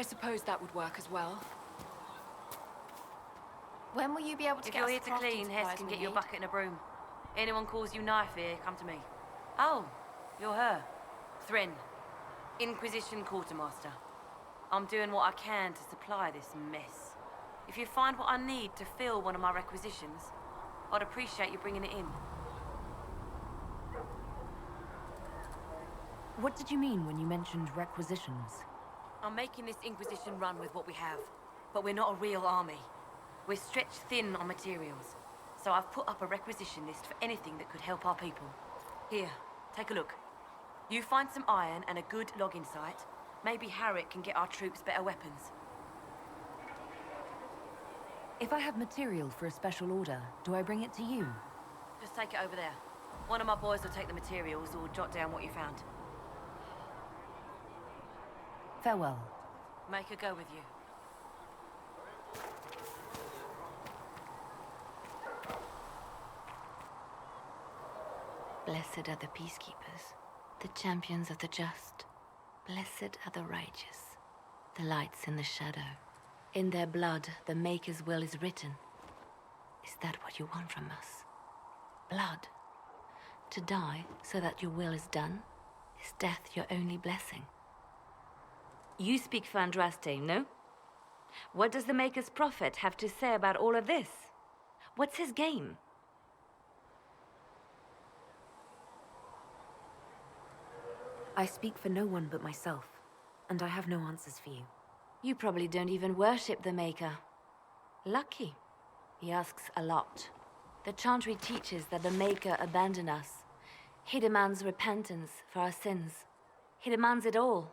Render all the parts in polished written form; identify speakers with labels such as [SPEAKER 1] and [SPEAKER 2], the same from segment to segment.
[SPEAKER 1] suppose that would work as well.
[SPEAKER 2] When will you be able to
[SPEAKER 3] If
[SPEAKER 2] get
[SPEAKER 3] you're
[SPEAKER 2] us
[SPEAKER 3] here
[SPEAKER 2] the
[SPEAKER 3] to
[SPEAKER 2] crafting
[SPEAKER 3] clean, Hess
[SPEAKER 2] supplies
[SPEAKER 3] can
[SPEAKER 2] we
[SPEAKER 3] get you a
[SPEAKER 2] need?
[SPEAKER 3] bucket and a broom. Anyone calls you knife here, come to me. Oh, you're her. Thren, Inquisition Quartermaster. I'm doing what I can to supply this mess. If you find what I need to fill one of my requisitions, I'd appreciate you bringing it in.
[SPEAKER 4] What did you mean when you mentioned requisitions?
[SPEAKER 3] I'm making this Inquisition run with what we have, but we're not a real army. We're stretched thin on materials, so I've put up a requisition list for anything that could help our people. Here, take a look. You find some iron and a good logging site, maybe Harriet can get our troops better weapons.
[SPEAKER 4] If I have material for a special order, do I bring it to you?
[SPEAKER 3] Just take it over there. One of my boys will take the materials or jot down what you found.
[SPEAKER 4] Farewell.
[SPEAKER 3] Make her go with you.
[SPEAKER 5] Blessed are the peacekeepers, the champions of the just. Blessed are the righteous, the lights in the shadow. In their blood, the Maker's will is written. Is that what you want from us? Blood? To die so that your will is done? Is death your only blessing? You speak Fandraste, no? What does the Maker's prophet have to say about all of this? What's his game?
[SPEAKER 4] I speak for no one but myself, and I have no answers for you.
[SPEAKER 5] You probably don't even worship the Maker. Lucky. He asks a lot. The Chantry teaches that the Maker abandoned us. He demands repentance for our sins. He demands it all.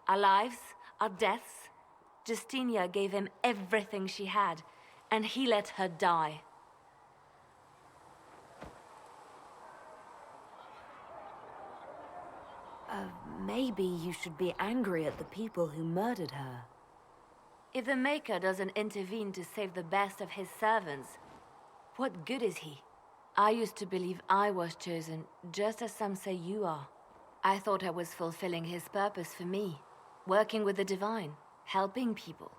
[SPEAKER 5] Our lives, our deaths. Justinia gave him everything she had, and he let her die.
[SPEAKER 4] Maybe you should be angry at the people who murdered her.
[SPEAKER 5] If the Maker doesn't intervene to save the best of his servants, what good is he? I used to believe I was chosen, just as some say you are. I thought I was fulfilling his purpose for me, working with the divine, helping people.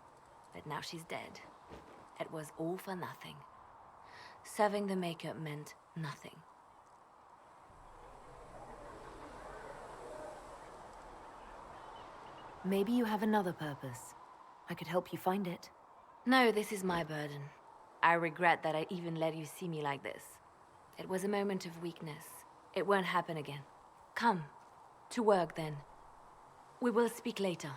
[SPEAKER 5] But now she's dead. It was all for nothing. Serving the Maker meant nothing.
[SPEAKER 4] Maybe you have another purpose. I could help you find it.
[SPEAKER 5] No, this is my burden. I regret that I even let you see me like this. It was a moment of weakness. It won't happen again. Come, to work then. We will speak later.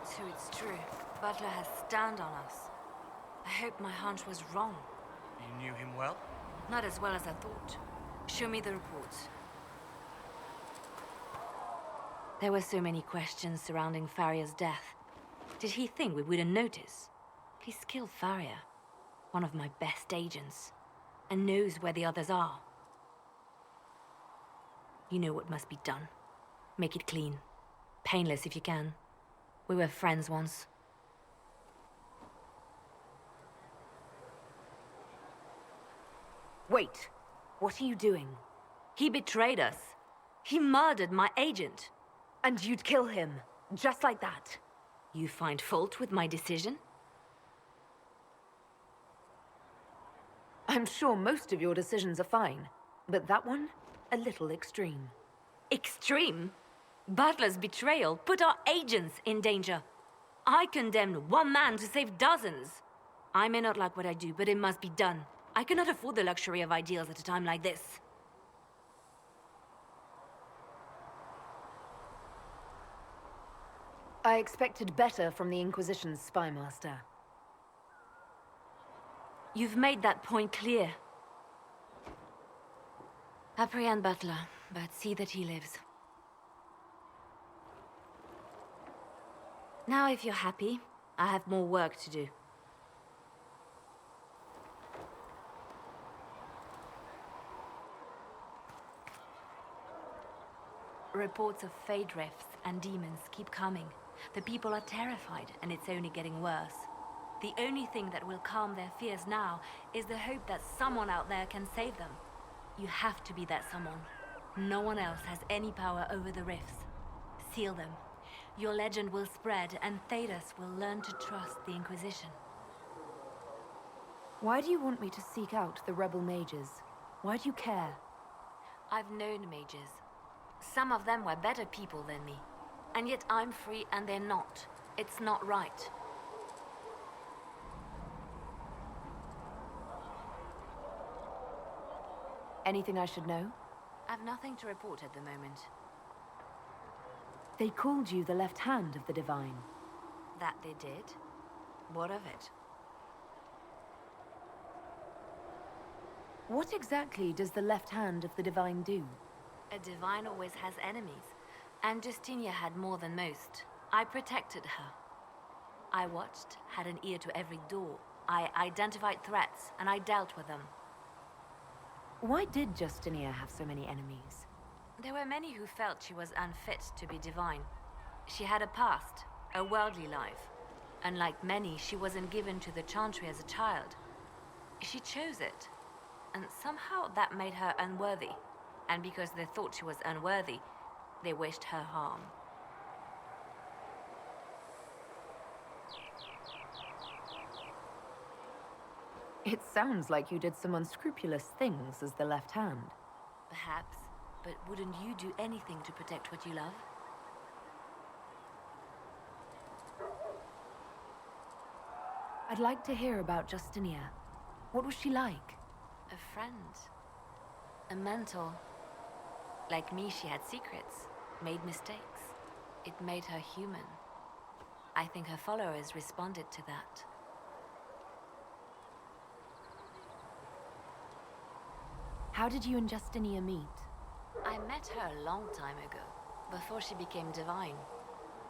[SPEAKER 5] So it's true. Butler has stand on us. I hope my hunch was wrong.
[SPEAKER 6] You knew him well?
[SPEAKER 5] Not as well as I thought. Show me the reports. There were so many questions surrounding Faria's death. Did he think we wouldn't notice? He's killed Faria, one of my best agents, and knows where the others are. You know what must be done. Make it clean. Painless if you can. We were friends once.
[SPEAKER 4] Wait! What are you doing?
[SPEAKER 5] He betrayed us. He murdered my agent.
[SPEAKER 4] And you'd kill him, just like that.
[SPEAKER 5] You find fault with my decision?
[SPEAKER 4] I'm sure most of your decisions are fine, but that one, a little extreme.
[SPEAKER 5] Extreme? Butler's betrayal put our agents in danger. I condemned one man to save dozens. I may not like what I do, but it must be done. I cannot afford the luxury of ideals at a time like this.
[SPEAKER 4] I expected better from the Inquisition's spymaster.
[SPEAKER 5] You've made that point clear. Apprehend Butler, but see that he lives. Now, if you're happy, I have more work to do. Reports of fade rifts and demons keep coming. The people are terrified, and it's only getting worse. The only thing that will calm their fears now is the hope that someone out there can save them. You have to be that someone. No one else has any power over the rifts. Seal them. Your legend will spread, and Thedas will learn to trust the Inquisition.
[SPEAKER 4] Why do you want me to seek out the rebel mages? Why do you care?
[SPEAKER 5] I've known mages. Some of them were better people than me. And yet I'm free and they're not. It's not right.
[SPEAKER 4] Anything I should know?
[SPEAKER 5] I've nothing to report at the moment.
[SPEAKER 4] They called you the left hand of the Divine.
[SPEAKER 5] That they did? What of it?
[SPEAKER 4] What exactly does the left hand of the Divine do?
[SPEAKER 5] A Divine always has enemies, and Justinia had more than most. I protected her. I watched, had an ear to every door. I identified threats, and I dealt with them.
[SPEAKER 4] Why did Justinia have so many enemies?
[SPEAKER 5] There were many who felt she was unfit to be divine. She had a past, a worldly life. Unlike many, she wasn't given to the Chantry as a child. She chose it, and somehow that made her unworthy. And because they thought she was unworthy, they wished her harm.
[SPEAKER 4] It sounds like you did some unscrupulous things as the left hand.
[SPEAKER 5] Perhaps, but wouldn't you do anything to protect what you love?
[SPEAKER 4] I'd like to hear about Justinia. What was she like?
[SPEAKER 5] A friend. A mentor. Like me, she had secrets, made mistakes. It made her human. I think her followers responded to that.
[SPEAKER 4] How did you and Justinia meet?
[SPEAKER 5] I met her a long time ago, before she became divine.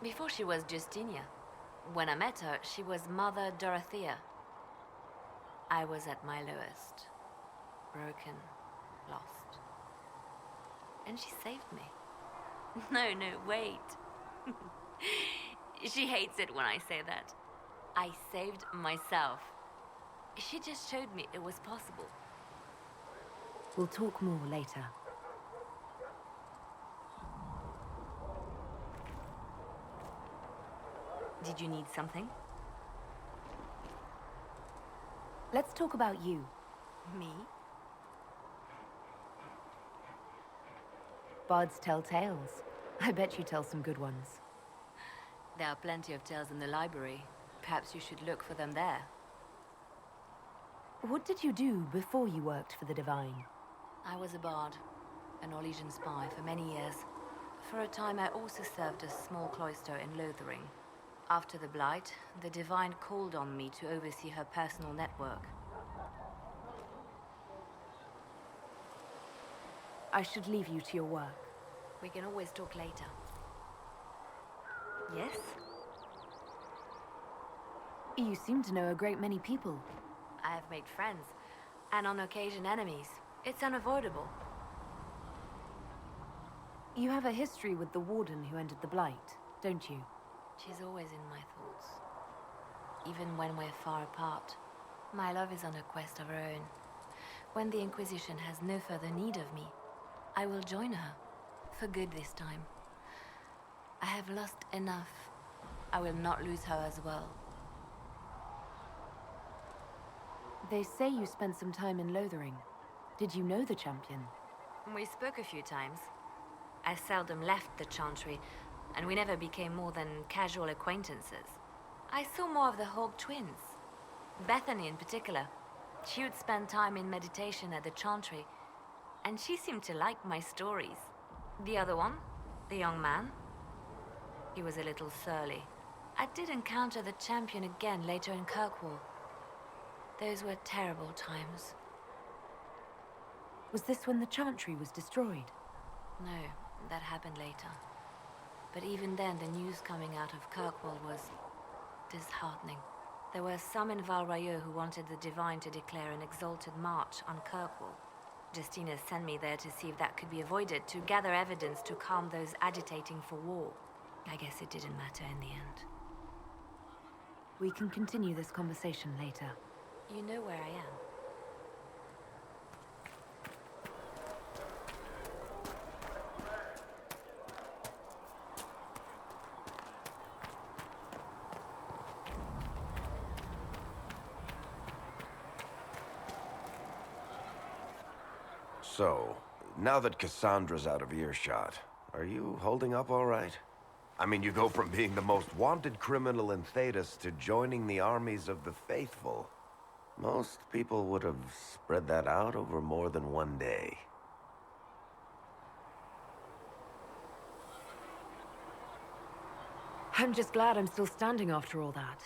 [SPEAKER 5] Before she was Justinia. When I met her, she was Mother Dorothea. I was at my lowest. Broken, lost. And she saved me. No, wait. She hates it when I say that. I saved myself. She just showed me it was possible.
[SPEAKER 4] We'll talk more later.
[SPEAKER 5] Did you need something?
[SPEAKER 4] Let's talk about you.
[SPEAKER 5] Me?
[SPEAKER 4] Bards tell tales. I bet you tell some good ones.
[SPEAKER 5] There are plenty of tales in the library. Perhaps you should look for them there.
[SPEAKER 4] What did you do before you worked for the Divine?
[SPEAKER 5] I was a bard, an Orlesian spy for many years. For a time I also served a small cloister in Lothering. After the Blight, the Divine called on me to oversee her personal network.
[SPEAKER 4] I should leave you to your work.
[SPEAKER 5] We can always talk later. Yes?
[SPEAKER 4] You seem to know a great many people.
[SPEAKER 5] I have made friends, and on occasion enemies. It's unavoidable.
[SPEAKER 4] You have a history with the Warden who ended the Blight, don't you?
[SPEAKER 5] She's always in my thoughts. Even when we're far apart. My love is on a quest of her own. When the Inquisition has no further need of me, I will join her. For good this time. I have lost enough. I will not lose her as well.
[SPEAKER 4] They say you spent some time in Lothering. Did you know the champion?
[SPEAKER 5] We spoke a few times. I seldom left the Chantry, and we never became more than casual acquaintances. I saw more of the Hawk twins. Bethany in particular. She would spend time in meditation at the Chantry, and she seemed to like my stories. The other one, the young man, he was a little surly. I did encounter the champion again later in Kirkwall. Those were terrible times.
[SPEAKER 4] Was this when the Chantry was destroyed?
[SPEAKER 5] No, that happened later. But even then, the news coming out of Kirkwall was disheartening. There were some in Val Royeaux who wanted the Divine to declare an exalted march on Kirkwall. Justina sent me there to see if that could be avoided, to gather evidence to calm those agitating for war. I guess it didn't matter in the end.
[SPEAKER 4] We can continue this conversation later.
[SPEAKER 5] You know where I am.
[SPEAKER 1] So, now that Cassandra's out of earshot, are you holding up all right? I mean, you go from being the most wanted criminal in Thedas to joining the armies of the faithful. Most people would have spread that out over more than one day.
[SPEAKER 4] I'm just glad I'm still standing after all that.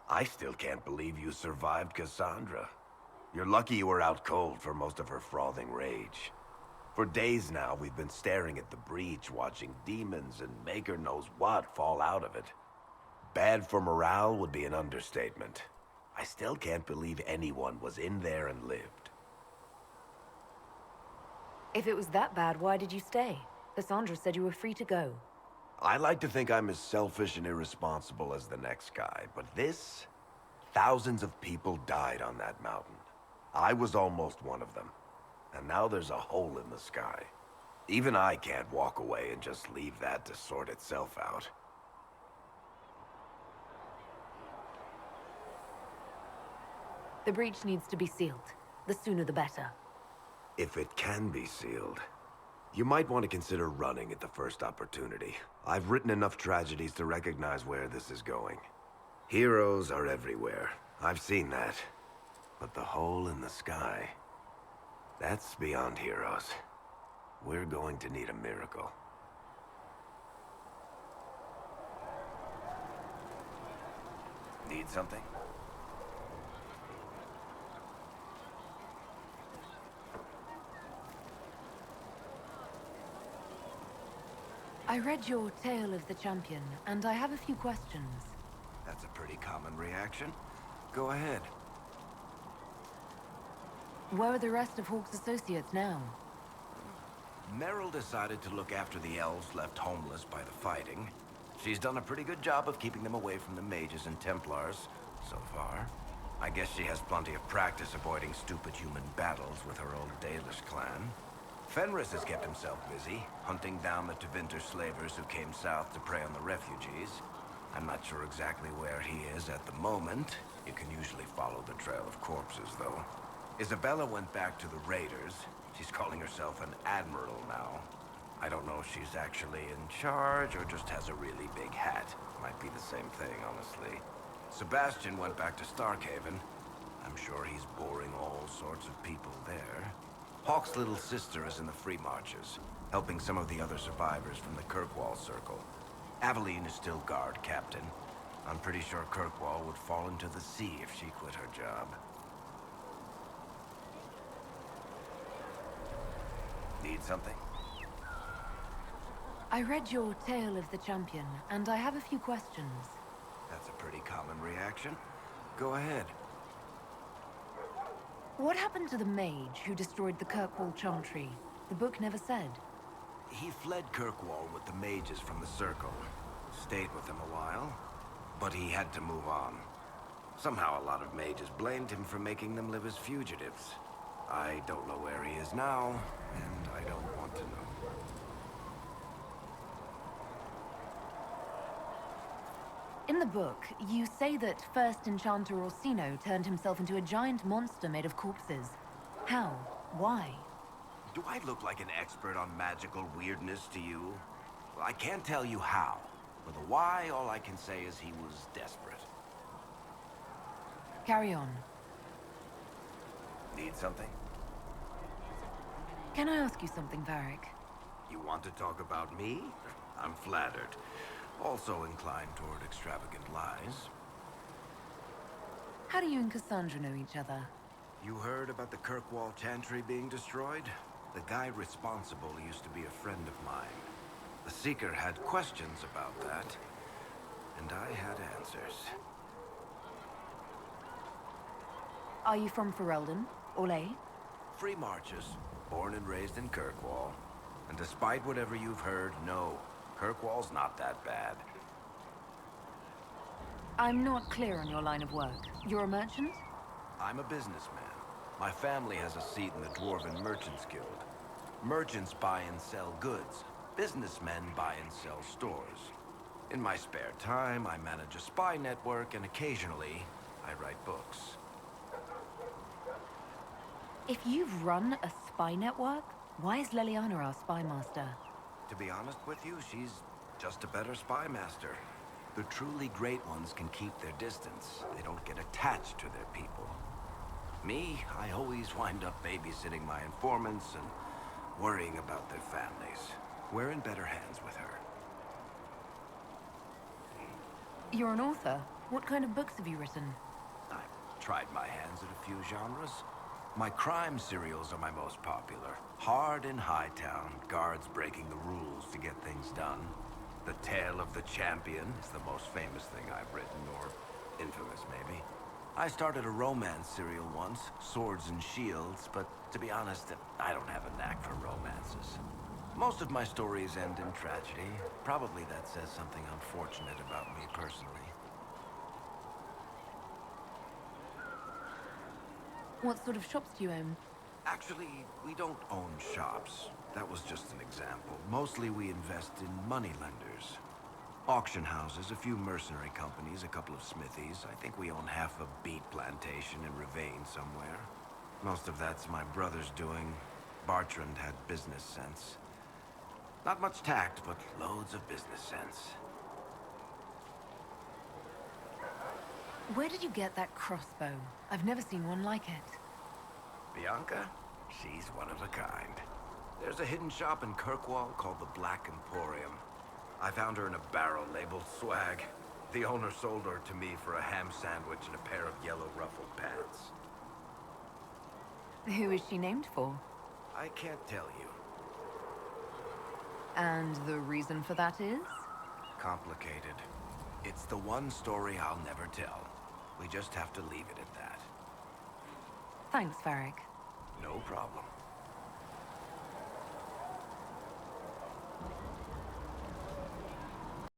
[SPEAKER 1] I still can't believe you survived Cassandra. You're lucky you were out cold for most of her frothing rage. For days now, we've been staring at the breach, watching demons and maker knows what fall out of it. Bad for morale would be an understatement. I still can't believe anyone was in there and lived.
[SPEAKER 4] If it was that bad, why did you stay? Cassandra said you were free to go.
[SPEAKER 1] I like to think I'm as selfish and irresponsible as the next guy, but this... Thousands of people died on that mountain. I was almost one of them. And now there's a hole in the sky. Even I can't walk away and just leave that to sort itself out.
[SPEAKER 4] The breach needs to be sealed. The sooner the better.
[SPEAKER 1] If it can be sealed, you might want to consider running at the first opportunity. I've written enough tragedies to recognize where this is going. Heroes are everywhere. I've seen that. But the hole in the sky... that's beyond heroes. We're going to need a miracle. Need something?
[SPEAKER 4] I read your Tale of the Champion, and I have a few questions.
[SPEAKER 1] That's a pretty common reaction. Go ahead.
[SPEAKER 4] Where are the rest of Hawke's associates now?
[SPEAKER 1] Meryl decided to look after the elves left homeless by the fighting. She's done a pretty good job of keeping them away from the mages and Templars, so far. I guess she has plenty of practice avoiding stupid human battles with her old Dalish clan. Fenris has kept himself busy, hunting down the Tevinter slavers who came south to prey on the refugees. I'm not sure exactly where he is at the moment. You can usually follow the trail of corpses, though. Isabella went back to the Raiders. She's calling herself an admiral now. I don't know if she's actually in charge or just has a really big hat. Might be the same thing, honestly. Sebastian went back to Starkhaven. I'm sure he's boring all sorts of people there. Hawke's little sister is in the Free Marches, helping some of the other survivors from the Kirkwall Circle. Aveline is still guard captain. I'm pretty sure Kirkwall would fall into the sea if she quit her job. Need something?
[SPEAKER 4] I read your Tale of the Champion, and I have a few questions.
[SPEAKER 1] That's a pretty common reaction. Go ahead.
[SPEAKER 4] What happened to the mage who destroyed the Kirkwall Chantry? The book never said.
[SPEAKER 1] He fled Kirkwall with the mages from the Circle. Stayed with them a while, but he had to move on. Somehow a lot of mages blamed him for making them live as fugitives. I don't know where he is now, and I don't want to know.
[SPEAKER 4] In the book, you say that First Enchanter Orsino turned himself into a giant monster made of corpses. How? Why?
[SPEAKER 1] Do I look like an expert on magical weirdness to you? Well, I can't tell you how. For the why, all I can say is he was desperate.
[SPEAKER 4] Carry on.
[SPEAKER 1] Need something?
[SPEAKER 4] Can I ask you something, Varric?
[SPEAKER 1] You want to talk about me? I'm flattered. Also inclined toward extravagant lies.
[SPEAKER 4] How do you and Cassandra know each other?
[SPEAKER 1] You heard about the Kirkwall Chantry being destroyed? The guy responsible used to be a friend of mine. The Seeker had questions about that, and I had answers.
[SPEAKER 4] Are you from Ferelden? Orlais?
[SPEAKER 1] Free Marches, born and raised in Kirkwall. And despite whatever you've heard, no, Kirkwall's not that bad.
[SPEAKER 4] I'm not clear on your line of work. You're a merchant?
[SPEAKER 1] I'm a businessman. My family has a seat in the Dwarven Merchants Guild. Merchants buy and sell goods. Businessmen buy and sell stores. In my spare time, I manage a spy network, and occasionally, I write books.
[SPEAKER 4] If you've run a spy network, why is Leliana our spy master?
[SPEAKER 1] To be honest with you, she's just a better spy master. The truly great ones can keep their distance. They don't get attached to their people. Me, I always wind up babysitting my informants and worrying about their families. We're in better hands with her.
[SPEAKER 4] You're an author. What kind of books have you written?
[SPEAKER 1] I've tried my hands at a few genres. My crime serials are my most popular. Hard in Hightown, guards breaking the rules to get things done. The Tale of the Champion is the most famous thing I've written, or infamous maybe. I started a romance serial once, Swords and Shields, but to be honest, I don't have a knack for romances. Most of my stories end in tragedy. Probably that says something unfortunate about me personally.
[SPEAKER 4] What sort of shops do you own?
[SPEAKER 1] Actually, we don't own shops. That was just an example. Mostly we invest in moneylenders. Auction houses, a few mercenary companies, a couple of smithies. I think we own half a beet plantation in Ravane somewhere. Most of that's my brother's doing. Bartrand had business sense. Not much tact, but loads of business sense.
[SPEAKER 4] Where did you get that crossbow? I've never seen one like it.
[SPEAKER 1] Bianca? She's one of a kind. There's a hidden shop in Kirkwall called the Black Emporium. I found her in a barrel labeled swag. The owner sold her to me for a ham sandwich and a pair of yellow ruffled pants.
[SPEAKER 4] Who is she named for?
[SPEAKER 1] I can't tell you.
[SPEAKER 4] And the reason for that is?
[SPEAKER 1] Complicated. It's the one story I'll never tell. We just have to leave it at that.
[SPEAKER 4] Thanks, Varric.
[SPEAKER 1] No problem.